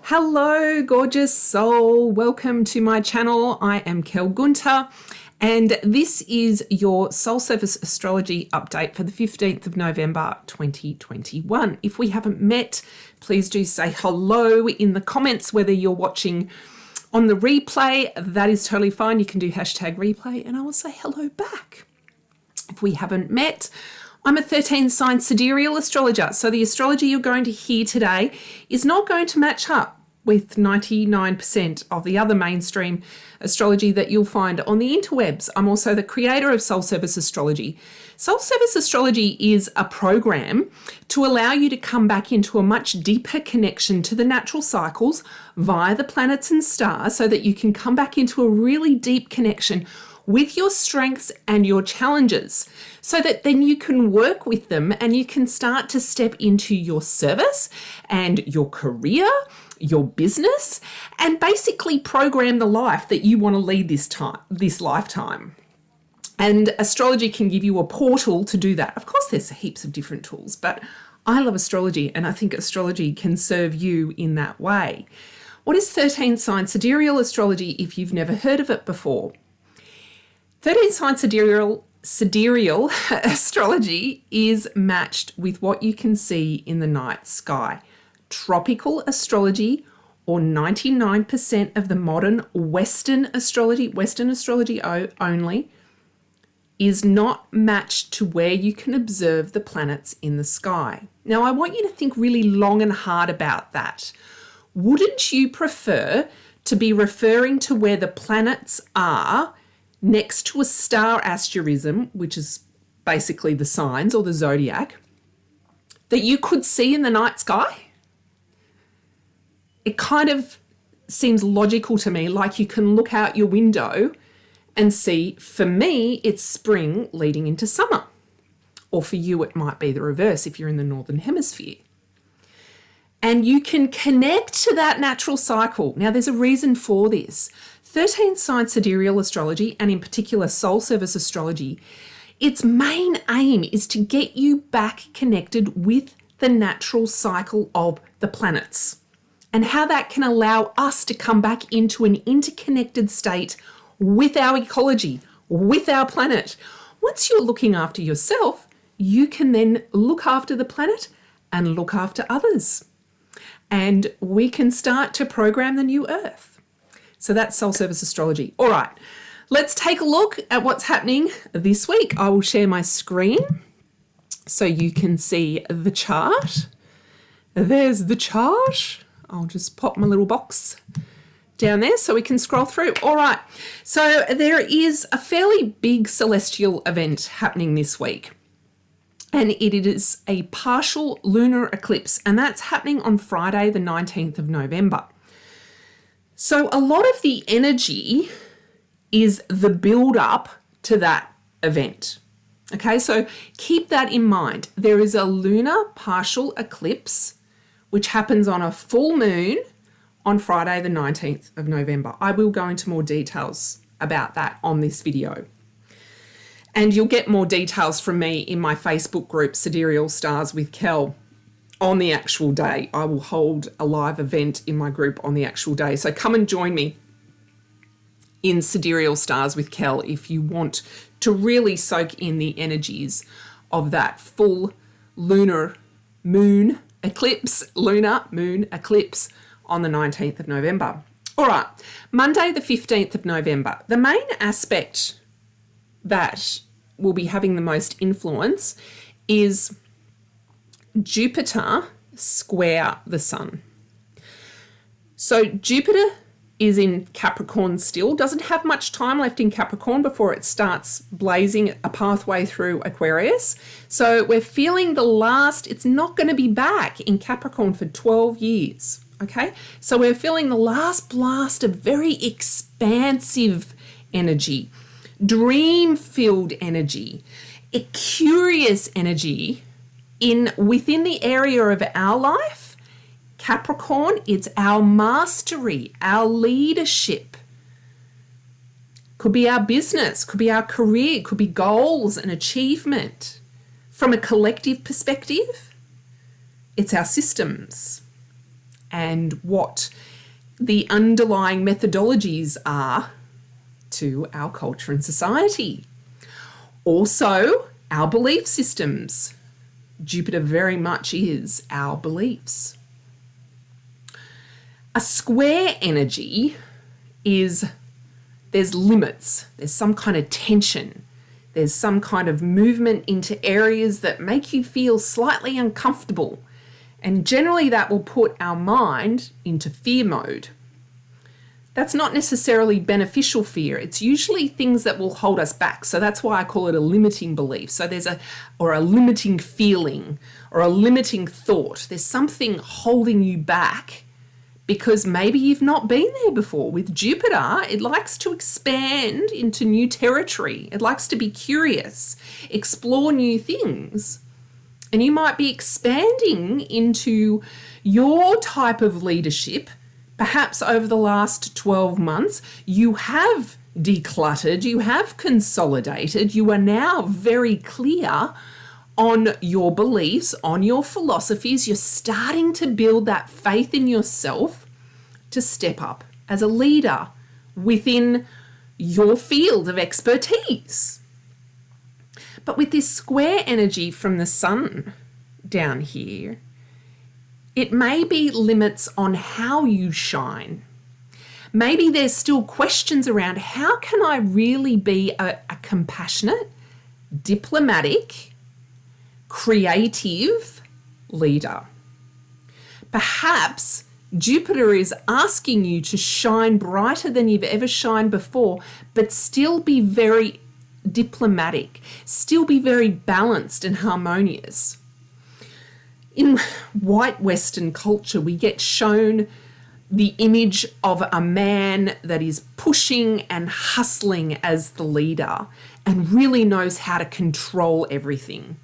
Hello, gorgeous soul. Welcome to my channel. I am Kel Gunter, and this is your Soul Service Astrology update for the 15th of November 2021. If we haven't met, please do say hello in the comments, whether you're watching on the replay. That is totally fine. You can do hashtag replay and I will say hello back. If we haven't met, I'm a 13 sign sidereal astrologer. So the astrology you're going to hear today is not going to match up with 99% of the other mainstream astrology that you'll find on the interwebs. I'm also the creator of Soul Service Astrology. Soul Service Astrology is a program to allow you to come back into a much deeper connection to the natural cycles via the planets and stars, so that you can come back into a really deep connection with your strengths and your challenges, so that then you can work with them and you can start to step into your service and your career, your business, and basically program the life that you want to lead this lifetime. And astrology can give you a portal to do that. Of course, there's heaps of different tools, but I love astrology and I think astrology can serve you in that way. What is 13 sign sidereal astrology if you've never heard of it before? 13 sign sidereal astrology is matched with what you can see in the night sky. Tropical astrology, or 99% of the modern Western astrology only, is not matched to where you can observe the planets in the sky. Now, I want you to think really long and hard about that. Wouldn't you prefer to be referring to where the planets are next to a star asterism, which is basically the signs or the zodiac, that you could see in the night sky? It kind of seems logical to me, like you can look out your window and see, for me, it's spring leading into summer. Or for you, it might be the reverse if you're in the Northern Hemisphere. And you can connect to that natural cycle. Now, there's a reason for this. 13 sign sidereal astrology, and in particular Soul Service Astrology, its main aim is to get you back connected with the natural cycle of the planets and how that can allow us to come back into an interconnected state with our ecology, with our planet. Once you're looking after yourself, you can then look after the planet and look after others. And we can start to program the new Earth. So that's Soul Service Astrology. All right, let's take a look at what's happening this week. I will share my screen so you can see the chart. There's the chart. I'll just pop my little box down there so we can scroll through. All right, so there is a fairly big celestial event happening this week, and it is a partial lunar eclipse, and that's happening on Friday, the 19th of November. So a lot of the energy is the build up to that event. Okay, so keep that in mind. There is a lunar partial eclipse, which happens on a full moon on Friday, the 19th of November. I will go into more details about that on this video. And you'll get more details from me in my Facebook group, Sidereal Stars with Kel, on the actual day. I will hold a live event in my group on the actual day. So come and join me in Sidereal Stars with Kel if you want to really soak in the energies of that full lunar moon eclipse, lunar moon eclipse on the 19th of November. All right, Monday, the 15th of November. The main aspect that will be having the most influence is Jupiter square the sun. So Jupiter is in Capricorn still, doesn't have much time left in Capricorn before it starts blazing a pathway through Aquarius. So we're feeling the last, it's not going to be back in Capricorn for 12 years. Okay, so we're feeling the last blast of very expansive energy, dream-filled energy, a curious energy within the area of our life. Capricorn, it's our mastery, our leadership. Could be our business, could be our career, could be goals and achievement. From a collective perspective, it's our systems and what the underlying methodologies are to our culture and society. Also, our belief systems. Jupiter very much is our beliefs. A square energy is, there's limits, there's some kind of tension, there's some kind of movement into areas that make you feel slightly uncomfortable. And generally that will put our mind into fear mode. That's not necessarily beneficial fear. It's usually things that will hold us back. So that's why I call it a limiting belief. So there's a limiting feeling or a limiting thought. There's something holding you back because maybe you've not been there before. With Jupiter, it likes to expand into new territory. It likes to be curious, explore new things. And you might be expanding into your type of leadership. Perhaps over the last 12 months, you have decluttered, you have consolidated, you are now very clear on your beliefs, on your philosophies. You're starting to build that faith in yourself to step up as a leader within your field of expertise. But with this square energy from the sun down here, it may be limits on how you shine. Maybe there's still questions around how can I really be a compassionate, diplomatic, creative leader. Perhaps Jupiter is asking you to shine brighter than you've ever shined before, but still be very diplomatic, still be very balanced and harmonious. In white Western culture, we get shown the image of a man that is pushing and hustling as the leader and really knows how to control everything.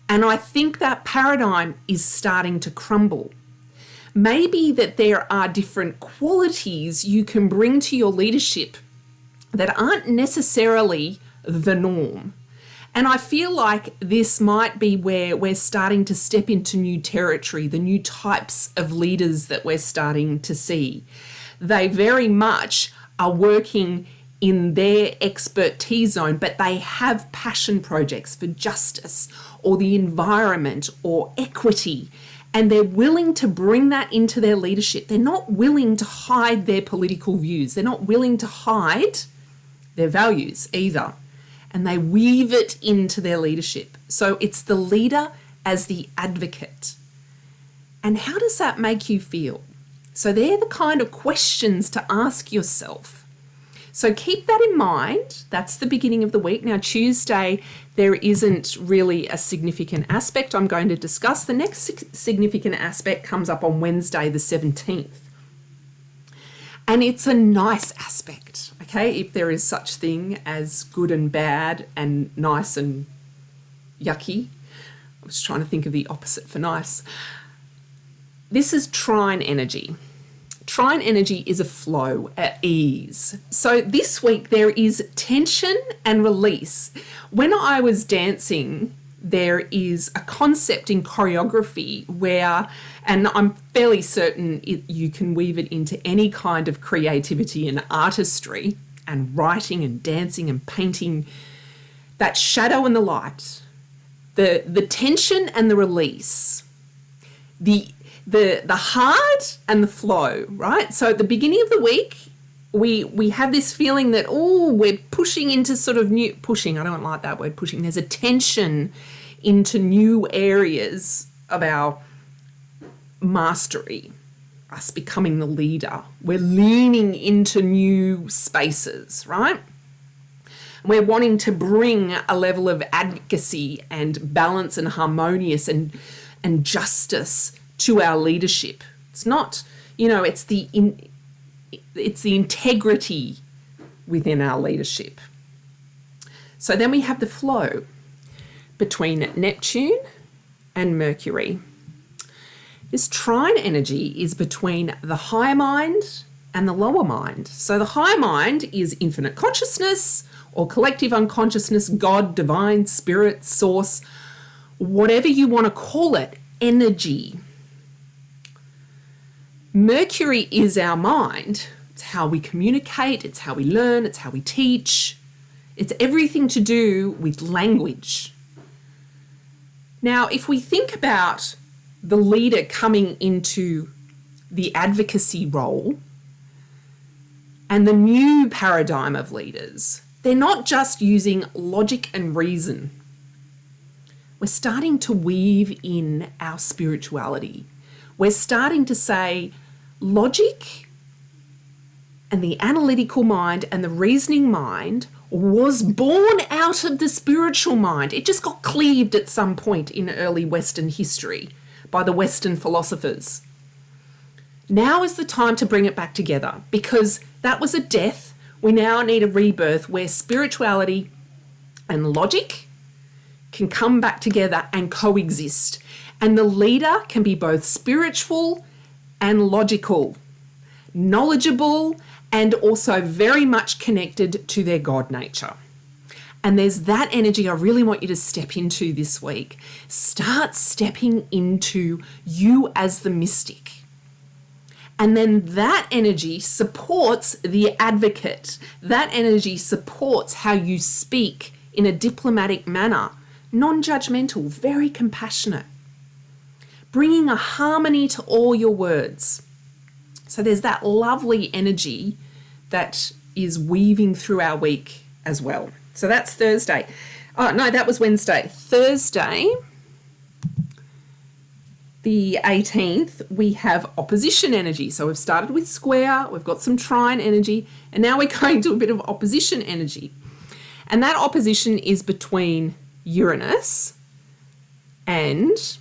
And I think that paradigm is starting to crumble. Maybe that there are different qualities you can bring to your leadership that aren't necessarily the norm. And I feel like this might be where we're starting to step into new territory, the new types of leaders that we're starting to see. They very much are working in their expertise zone, but they have passion projects for justice or the environment or equity, and they're willing to bring that into their leadership. They're not willing to hide their political views. They're not willing to hide their values either. And they weave it into their leadership. So it's the leader as the advocate. And how does that make you feel? So they're the kind of questions to ask yourself. So keep that in mind. That's the beginning of the week. Now, Tuesday, there isn't really a significant aspect I'm going to discuss. The next significant aspect comes up on Wednesday, the 17th. And it's a nice aspect, okay? If there is such thing as good and bad and nice and yucky. I was trying to think of the opposite for nice. This is trine energy. Trine energy is a flow, at ease. So this week there is tension and release. When I was dancing, there is a concept in choreography where, and I'm fairly certain you can weave it into any kind of creativity and artistry and writing and dancing and painting, that shadow and the light, the tension and the release, the hard and the flow, right? So at the beginning of the week, we have this feeling that, we're pushing into sort of new, pushing, I don't like that word, pushing. There's a tension into new areas of our mastery, us becoming the leader. We're leaning into new spaces, right? We're wanting to bring a level of advocacy and balance and harmonious and justice to our leadership. It's not, it's the integrity within our leadership. So then we have the flow between Neptune and Mercury. This trine energy is between the higher mind and the lower mind. So the higher mind is infinite consciousness or collective unconsciousness, God, divine, spirit, source, whatever you want to call it, energy. Mercury is our mind. It's how we communicate, it's how we learn, it's how we teach. It's everything to do with language. Now, if we think about the leader coming into the advocacy role and the new paradigm of leaders, they're not just using logic and reason. We're starting to weave in our spirituality. We're starting to say logic and the analytical mind and the reasoning mind was born out of the spiritual mind. It just got cleaved at some point in early Western history by the Western philosophers. Now is the time to bring it back together, because that was a death. We now need a rebirth where spirituality and logic can come back together and coexist. And the leader can be both spiritual and logical, knowledgeable, and also very much connected to their God nature. And there's that energy I really want you to step into this week. Start stepping into you as the mystic. And then that energy supports the advocate. That energy supports how you speak in a diplomatic manner, non-judgmental, very compassionate, bringing a harmony to all your words. So there's that lovely energy that is weaving through our week as well. So that's Thursday. Oh, no, that was Wednesday. Thursday, the 18th, we have opposition energy. So we've started with square, we've got some trine energy, and now we're going to a bit of opposition energy. And that opposition is between Uranus and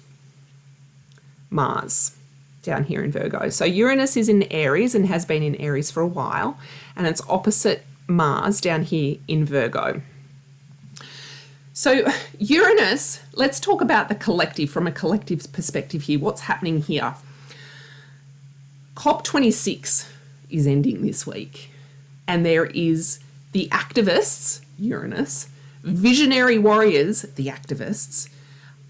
Mars down here in Virgo. So Uranus is in Aries and has been in Aries for a while, and it's opposite Mars down here in Virgo. So Uranus, let's talk about the collective from a collective perspective here. What's happening here? COP26 is ending this week, and there is the activists, Uranus, visionary warriors, the activists,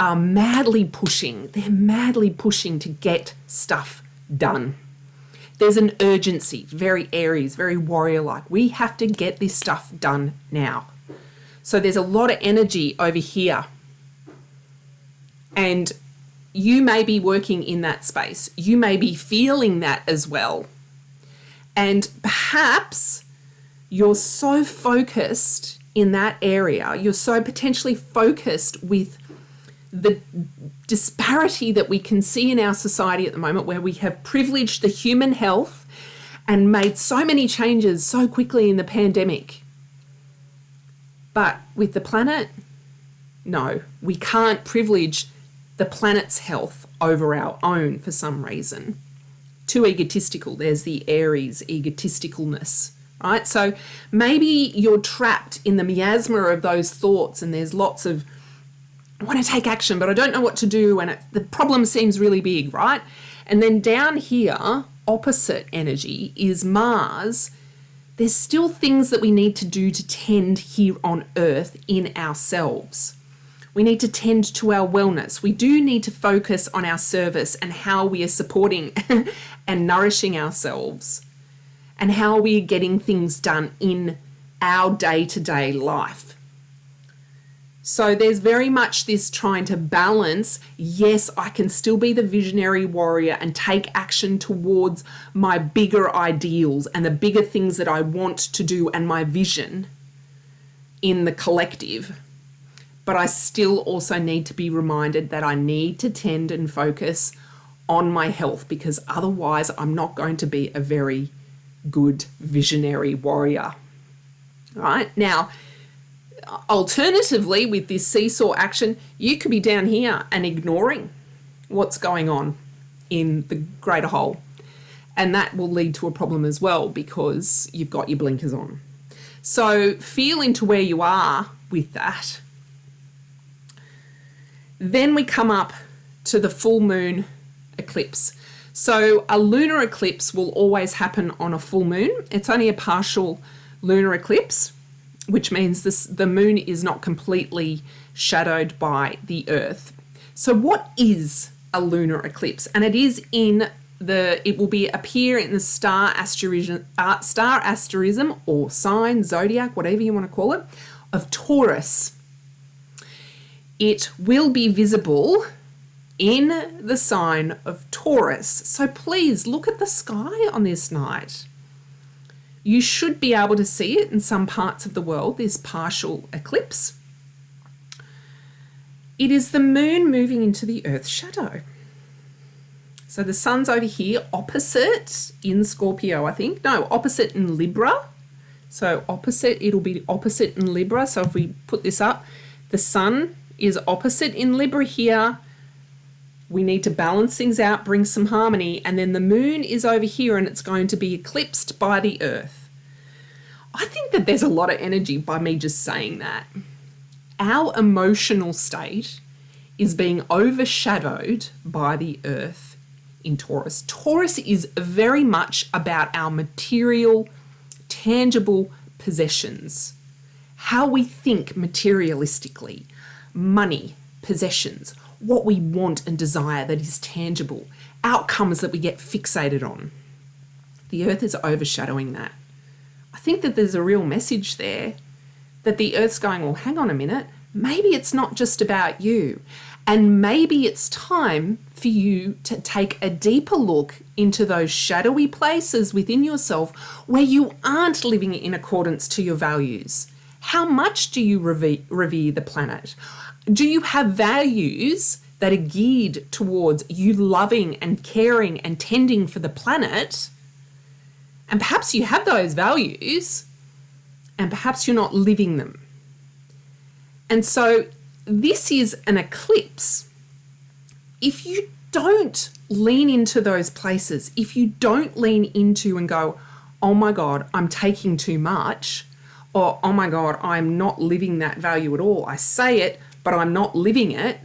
are madly pushing. They're madly pushing to get stuff done. There's an urgency, very Aries, very warrior-like. We have to get this stuff done now. So there's a lot of energy over here. And you may be working in that space. You may be feeling that as well. And perhaps you're so focused in that area, you're so potentially focused with the disparity that we can see in our society at the moment, where we have privileged the human health and made so many changes so quickly in the pandemic. But with the planet, no, we can't privilege the planet's health over our own for some reason. Too egotistical. There's the Aries egotisticalness, right? So maybe you're trapped in the miasma of those thoughts, and there's lots of, I want to take action, but I don't know what to do, and the problem seems really big, right? And then down here, opposite energy is Mars. There's still things that we need to do to tend here on Earth in ourselves. We need to tend to our wellness. We do need to focus on our service and how we are supporting and nourishing ourselves, and how we are getting things done in our day-to-day life. So there's very much this trying to balance, yes, I can still be the visionary warrior and take action towards my bigger ideals and the bigger things that I want to do and my vision in the collective. But I still also need to be reminded that I need to tend and focus on my health, because otherwise I'm not going to be a very good visionary warrior. All right? Now, alternatively, with this seesaw action, you could be down here and ignoring what's going on in the greater whole. And that will lead to a problem as well, because you've got your blinkers on. So feel into where you are with that. Then we come up to the full moon eclipse. So a lunar eclipse will always happen on a full moon. It's only a partial lunar eclipse, which means the moon is not completely shadowed by the Earth. So what is a lunar eclipse? And it is in it will appear in the star asterism or sign, zodiac, whatever you want to call it, of Taurus. It will be visible in the sign of Taurus. So please look at the sky on this night. You should be able to see it in some parts of the world, this partial eclipse. It is the moon moving into the Earth's shadow. So the sun's over here, opposite in Scorpio, I think. No, opposite in Libra. So opposite, it'll be opposite in Libra. So if we put this up, the sun is opposite in Libra here. We need to balance things out, bring some harmony, and then the moon is over here and it's going to be eclipsed by the Earth. I think that there's a lot of energy by me just saying that. Our emotional state is being overshadowed by the Earth in Taurus. Taurus is very much about our material, tangible possessions, how we think materialistically, money, possessions, what we want and desire that is tangible, outcomes that we get fixated on. The Earth is overshadowing that. I think that there's a real message there that the Earth's going, well, hang on a minute, maybe it's not just about you. And maybe it's time for you to take a deeper look into those shadowy places within yourself where you aren't living in accordance to your values. How much do you revere the planet? Do you have values that are geared towards you loving and caring and tending for the planet? And perhaps you have those values and perhaps you're not living them. And so this is an eclipse. If you don't lean into those places, if you don't lean into and go, oh my God, I'm taking too much, or oh my God, I'm not living that value at all. I say it, but I'm not living it.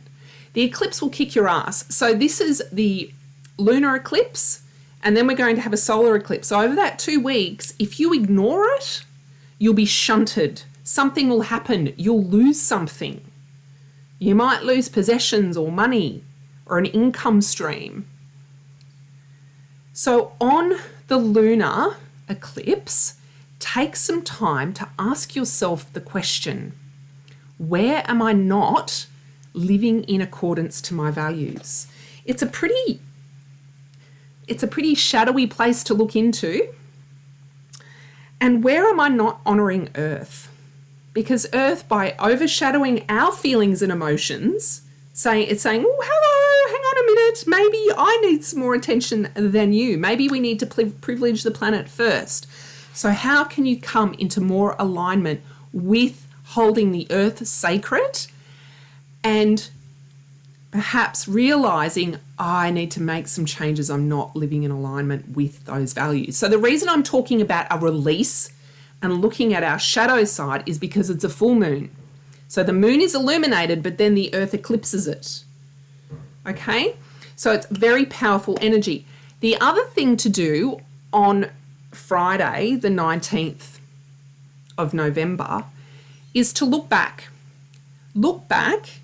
The eclipse will kick your ass. So this is the lunar eclipse, and then we're going to have a solar eclipse. So over that 2 weeks, if you ignore it, you'll be shunted. Something will happen. You'll lose something. You might lose possessions or money or an income stream. So on the lunar eclipse, take some time to ask yourself the question, where am I not living in accordance to my values? It's a pretty shadowy place to look into. And where am I not honoring Earth? Because Earth, by overshadowing our feelings and emotions, it's saying, oh, hello, hang on a minute, maybe I need some more attention than you. Maybe we need to privilege the planet first. So how can you come into more alignment with holding the Earth sacred and perhaps realizing I need to make some changes. I'm not living in alignment with those values. So the reason I'm talking about a release and looking at our shadow side is because it's a full moon. So the moon is illuminated, but then the Earth eclipses it. Okay? So it's very powerful energy. The other thing to do on Friday, the 19th of November, is to look back. Look back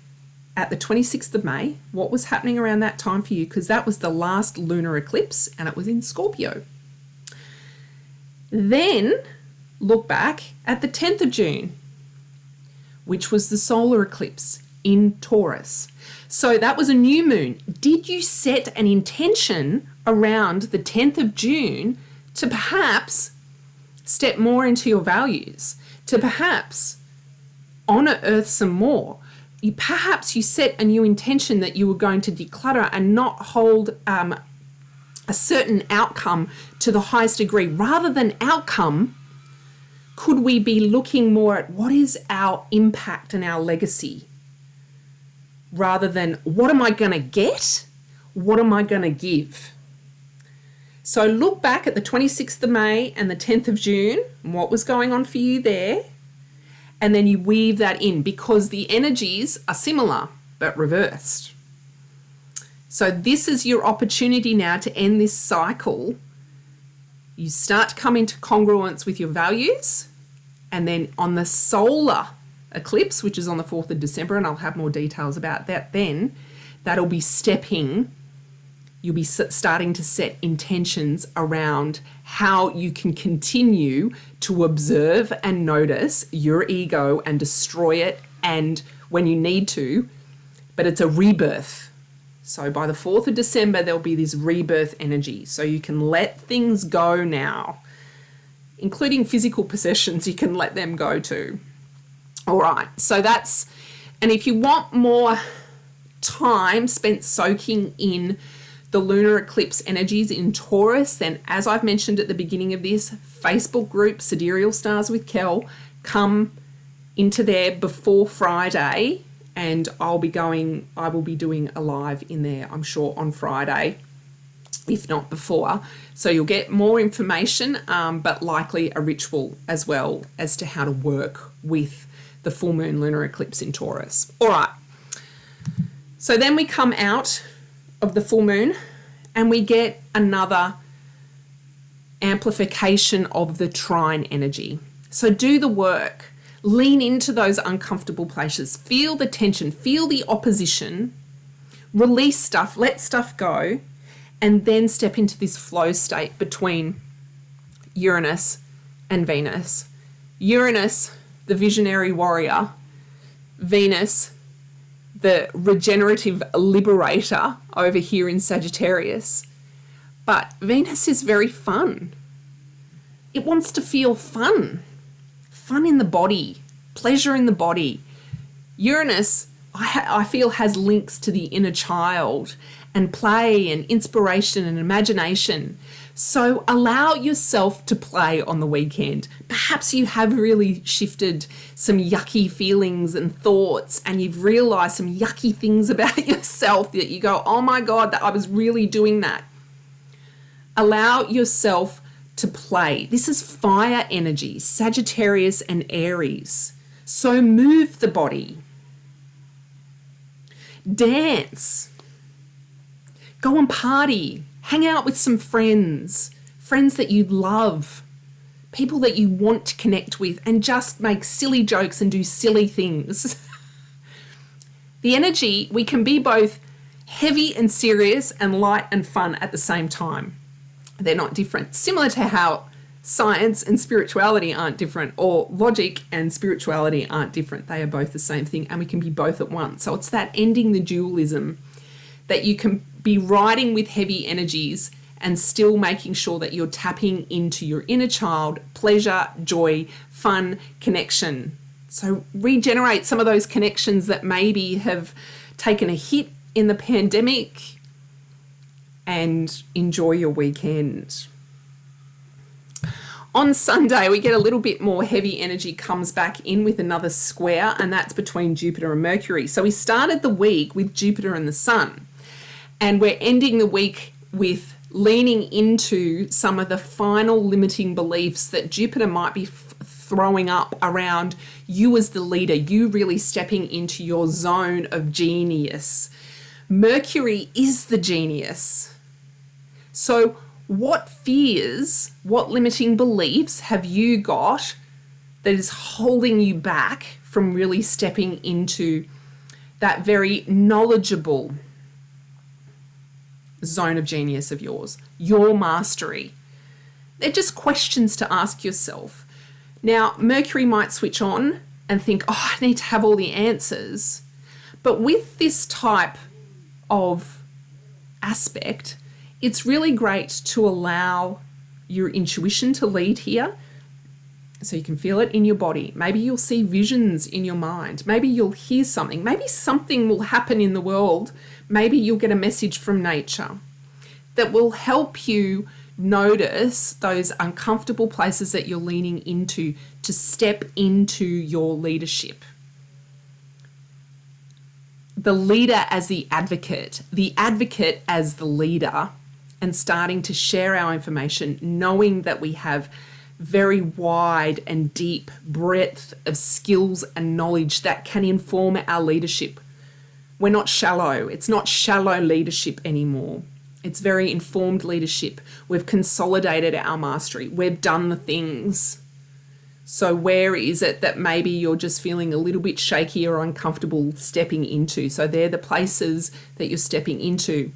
at the 26th of May, what was happening around that time for you, because that was the last lunar eclipse and it was in Scorpio. Then look back at the 10th of June, which was the solar eclipse in Taurus. So that was a new moon. Did you set an intention around the 10th of June to perhaps step more into your values, to perhaps honor Earth some more? Perhaps you set a new intention that you were going to declutter and not hold a certain outcome to the highest degree. Rather than outcome, could we be looking more at what is our impact and our legacy? Rather than what am I going to get? What am I going to give? So look back at the 26th of May and the 10th of June and what was going on for you there. And then you weave that in because the energies are similar but reversed. So this is your opportunity now to end this cycle. You start to come into congruence with your values, and then on the solar eclipse, which is on the 4th of December, and I'll have more details about that then, that'll be stepping you'll be starting to set intentions around how you can continue to observe and notice your ego and destroy it, and when you need to, but it's a rebirth. So by the 4th of December, there'll be this rebirth energy. So you can let things go now, including physical possessions, you can let them go too. All right, so that's, and if you want more time spent soaking in the lunar eclipse energies in Taurus, then as I've mentioned at the beginning of this, Facebook group, Sidereal Stars with Kel, come into there before Friday, and I will be doing a live in there, I'm sure, on Friday, if not before. So you'll get more information, but likely a ritual as well as to how to work with the full moon lunar eclipse in Taurus. All right. So then we come out of the full moon and we get another amplification of the trine energy. So do the work. Lean into those uncomfortable places. Feel the tension, feel the opposition, release stuff, let stuff go, and then step into this flow state between Uranus and Venus. Uranus, the visionary warrior, Venus, the regenerative liberator over here in Sagittarius. But Venus is very fun. It wants to feel fun. Fun in the body, pleasure in the body. Uranus, I feel, has links to the inner child and play and inspiration and imagination. So allow yourself to play on the weekend. Perhaps you have really shifted some yucky feelings and thoughts, and you've realized some yucky things about yourself that you go, oh my God, that I was really doing that. Allow yourself to play. This is fire energy, Sagittarius and Aries. So move the body. Dance. Go and party. Hang out with some friends that you love, people that you want to connect with, and just make silly jokes and do silly things. The energy, we can be both heavy and serious and light and fun at the same time. They're not different. Similar to how science and spirituality aren't different, or logic and spirituality aren't different. They are both the same thing, and we can be both at once. So it's that ending the dualism, that you can be riding with heavy energies and still making sure that you're tapping into your inner child, pleasure, joy, fun, connection. So regenerate some of those connections that maybe have taken a hit in the pandemic, and enjoy your weekend. On Sunday, we get a little bit more heavy energy comes back in with another square, and that's between Jupiter and Mercury. So we started the week with Jupiter and the Sun, and we're ending the week with leaning into some of the final limiting beliefs that Jupiter might be throwing up around you as the leader, you really stepping into your zone of genius. Mercury is the genius. So what fears, what limiting beliefs have you got that is holding you back from really stepping into that very knowledgeable zone of genius of yours, your mastery? They're just questions to ask yourself. Now, Mercury might switch on and think, oh, I need to have all the answers. But with this type of aspect, it's really great to allow your intuition to lead here, so you can feel it in your body. Maybe you'll see visions in your mind. Maybe you'll hear something. Maybe something will happen in the world. Maybe you'll get a message from nature that will help you notice those uncomfortable places that you're leaning into to step into your leadership. The leader as the advocate as the leader, and starting to share our information, knowing that we have very wide and deep breadth of skills and knowledge that can inform our leadership. We're not shallow. It's not shallow leadership anymore. It's very informed leadership. We've consolidated our mastery. We've done the things. So where is it that maybe you're just feeling a little bit shaky or uncomfortable stepping into? So they're the places that you're stepping into.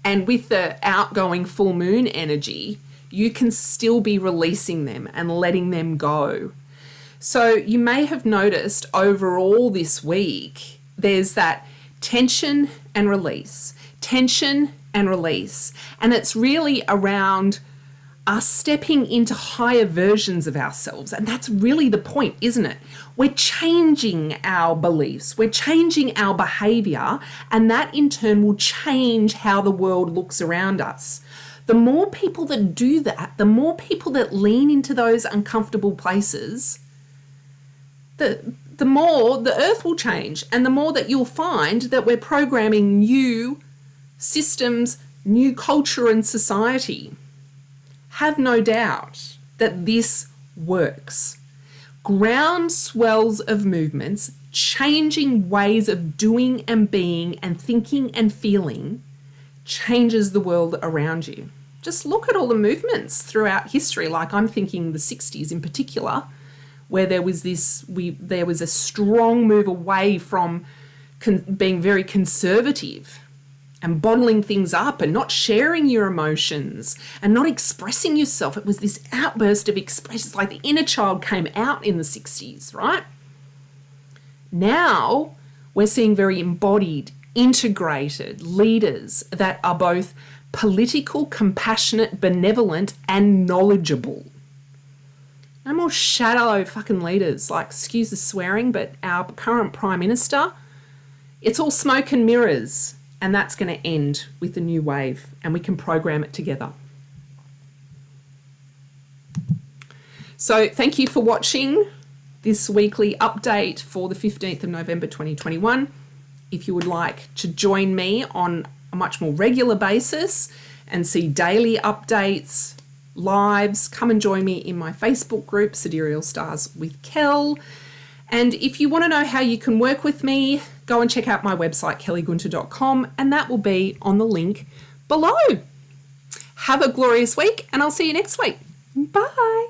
And with the outgoing full moon energy, you can still be releasing them and letting them go. So you may have noticed overall this week, there's that tension and release, tension and release. And it's really around us stepping into higher versions of ourselves. And that's really the point, isn't it? We're changing our beliefs, we're changing our behavior, and that in turn will change how the world looks around us. The more people that do that, the more people that lean into those uncomfortable places, the more the earth will change, and the more that you'll find that we're programming new systems, new culture and society. Have no doubt that this works. Ground swells of movements, changing ways of doing and being and thinking and feeling changes the world around you. Just look at all the movements throughout history, like I'm thinking the 60s in particular, where there was a strong move away from being very conservative and bottling things up and not sharing your emotions and not expressing yourself. It was this outburst of expression. It's like the inner child came out in the 60s, right? Now we're seeing very embodied, integrated leaders that are both political, compassionate, benevolent, and knowledgeable. No more shallow fucking leaders, like, excuse the swearing, but our current Prime Minister, it's all smoke and mirrors. And that's going to end with the new wave, and we can program it together. So thank you for watching this weekly update for the 15th of November 2021. If you would like to join me on a much more regular basis and see daily updates, lives, come and join me in my Facebook group, Sidereal Stars with Kel. And if you want to know how you can work with me, go and check out my website, kellygunter.com, and that will be on the link below. Have a glorious week, and I'll see you next week. Bye.